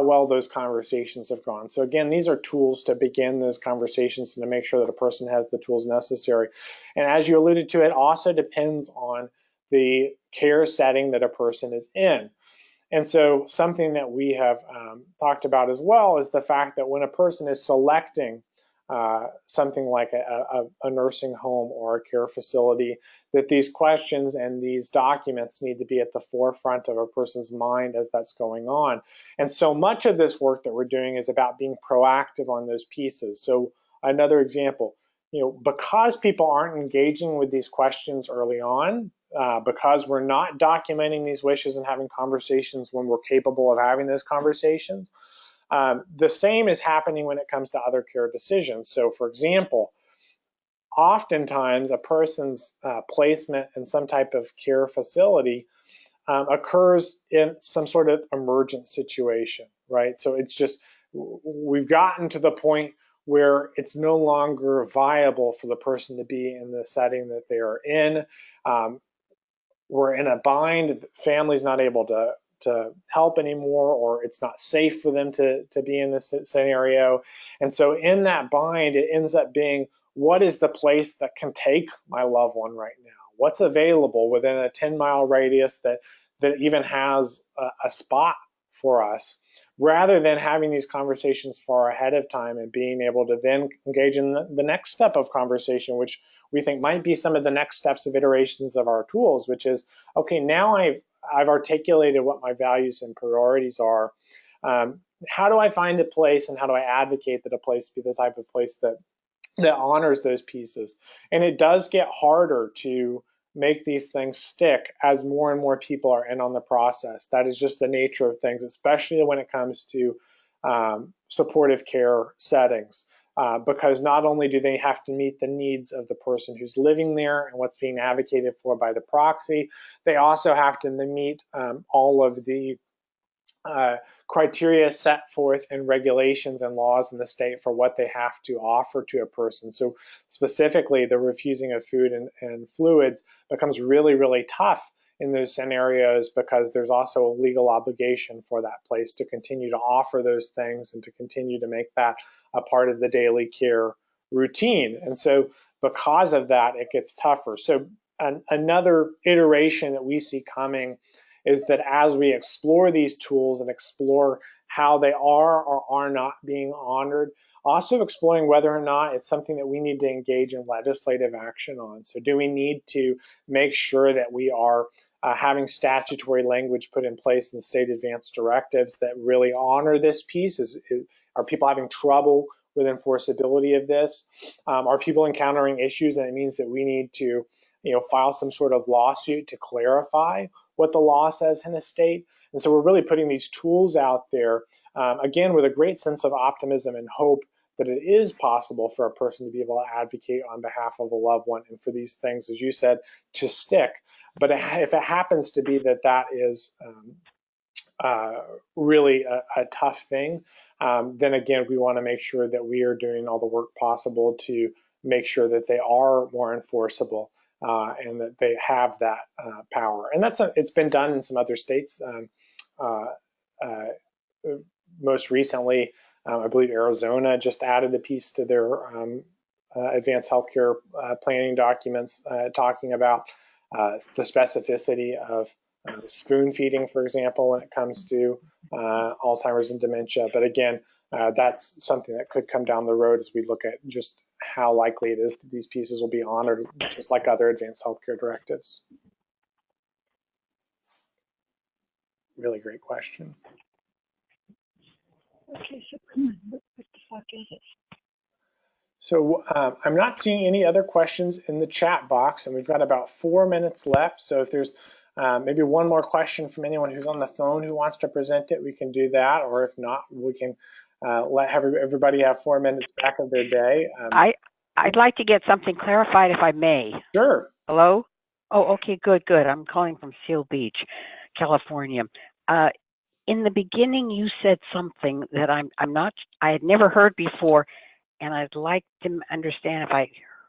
well those conversations have gone. So again, these are tools to begin those conversations and to make sure that a person has the tools necessary. And as you alluded to, it also depends on the care setting that a person is in. And so something that we have talked about as well is the fact that when a person is selecting something like a nursing home or a care facility, that these questions and these documents need to be at the forefront of a person's mind as that's going on. And so much of this work that we're doing is about being proactive on those pieces. So another example, because people aren't engaging with these questions early on, because we're not documenting these wishes and having conversations when we're capable of having those conversations, the same is happening when it comes to other care decisions. So for example, oftentimes a person's placement in some type of care facility occurs in some sort of emergent situation, right? So it's just, we've gotten to the point where it's no longer viable for the person to be in the setting that they are in. We're in a bind, the family's not able to help anymore, or it's not safe for them to be in this scenario. And so in that bind, it ends up being, what is the place that can take my loved one right now? What's available within a 10-mile radius that even has a spot for us, rather than having these conversations far ahead of time and being able to then engage in the next step of conversation, which we think might be some of the next steps of iterations of our tools, which is, okay, now I've articulated what my values and priorities are. How do I find a place, and how do I advocate that a place be the type of place that honors those pieces? And it does get harder to make these things stick as more and more people are in on the process. That is just the nature of things, especially when it comes to supportive care settings. Because not only do they have to meet the needs of the person who's living there and what's being advocated for by the proxy, they also have to meet all of the criteria set forth in regulations and laws in the state for what they have to offer to a person. So specifically, the refusing of food and fluids becomes really, really tough in those scenarios, because there's also a legal obligation for that place to continue to offer those things and to continue to make that a part of the daily care routine. And so because of that, it gets tougher. So another iteration that we see coming is that as we explore these tools and explore how they are or are not being honored, also exploring whether or not it's something that we need to engage in legislative action on. So do we need to make sure that we are having statutory language put in place in state advance directives that really honor this piece? Are people having trouble with enforceability of this? Are people encountering issues and it means that we need to file some sort of lawsuit to clarify what the law says in a state? And so we're really putting these tools out there, again, with a great sense of optimism and hope that it is possible for a person to be able to advocate on behalf of a loved one, and for these things, as you said, to stick. But if it happens to be that is really a tough thing, then again, we want to make sure that we are doing all the work possible to make sure that they are more enforceable and that they have that power. And it's been done in some other states most recently, I believe Arizona just added a piece to their advanced healthcare planning documents talking about the specificity of spoon feeding, for example, when it comes to Alzheimer's and dementia. But again, that's something that could come down the road as we look at just how likely it is that these pieces will be honored, just like other advanced healthcare directives. Really great question. Okay, so come on, what the fuck is it? So I'm not seeing any other questions in the chat box, and we've got about 4 minutes left. So if there's maybe one more question from anyone who's on the phone who wants to present it, we can do that. Or if not, we can let everybody have 4 minutes back of their day. I'd like to get something clarified, if I may. Sure. Hello? Oh, okay, good. I'm calling from Seal Beach, California. In the beginning, you said something that I had never heard before, and I'd like to understand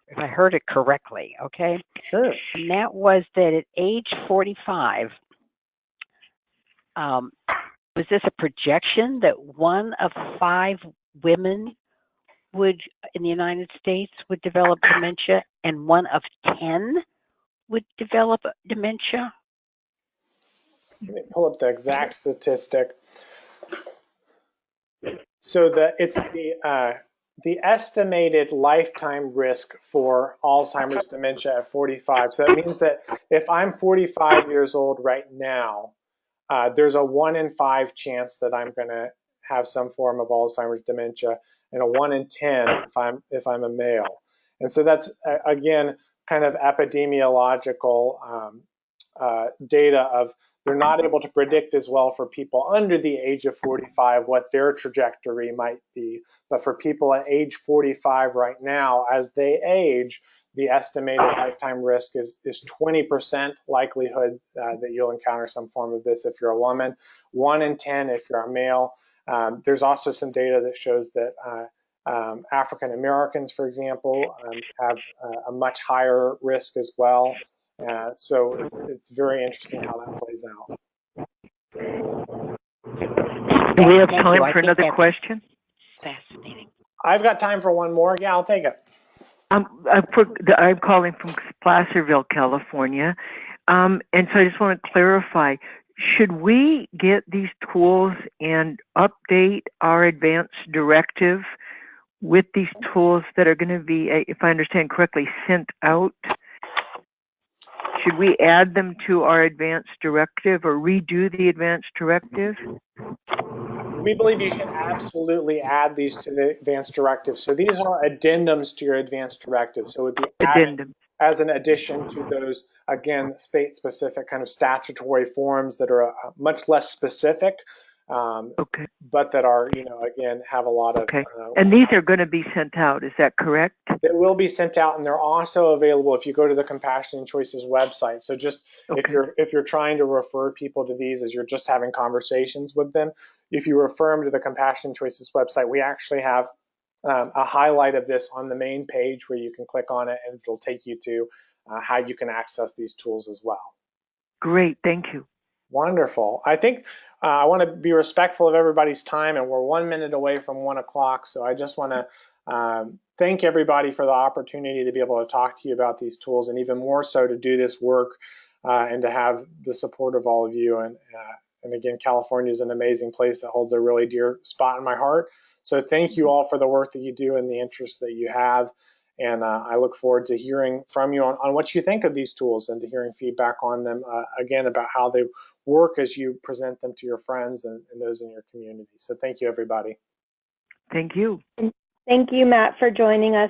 if I heard it correctly, okay? Sure. And that was that at age 45, was this a projection that 1 of 5 women in the United States would develop dementia, and 1 of 10 would develop dementia? Let me pull up the exact statistic. So it's the estimated lifetime risk for Alzheimer's dementia at 45. So that means that if I'm 45 years old right now, there's a 1 in 5 chance that I'm going to have some form of Alzheimer's dementia, and a 1 in 10 if I'm a male. And so that's again kind of epidemiological data of they're not able to predict as well for people under the age of 45 what their trajectory might be. But for people at age 45 right now, as they age, the estimated lifetime risk is 20% likelihood that you'll encounter some form of this if you're a woman, 1 in 10 if you're a male. There's also some data that shows that African Americans, for example, have a much higher risk as well. So it's very interesting how that plays out. Do we have time for another question? Fascinating. I've got time for one more. Yeah, I'll take it. I'm calling from Placerville, California. And so I just want to clarify, should we get these tools and update our advanced directive with these tools that are going to be, if I understand correctly, sent out? Should we add them to our advanced directive or redo the advanced directive? We believe you should absolutely add these to the advanced directive. So these are addendums to your advanced directive. So it would be added as an addition to those, again, state-specific kind of statutory forms that are much less specific, okay, but that are, again, have a lot of... Okay. And these are going to be sent out, is that correct? They will be sent out, and they're also available if you go to the Compassion and Choices website. So just Okay. if you're trying to refer people to these as you're just having conversations with them, if you refer them to the Compassion and Choices website, we actually have a highlight of this on the main page where you can click on it, and it'll take you to how you can access these tools as well. Great, thank you. Wonderful. I think I want to be respectful of everybody's time, and we're 1 minute away from 1 o'clock. So I just want to thank everybody for the opportunity to be able to talk to you about these tools, and even more so to do this work and to have the support of all of you. And again, California is an amazing place that holds a really dear spot in my heart. So thank you all for the work that you do and the interest that you have. And I look forward to hearing from you on what you think of these tools and to hearing feedback on them, again, about how they work as you present them to your friends and those in your community. So thank you, everybody. Thank you. Thank you, Matt, for joining us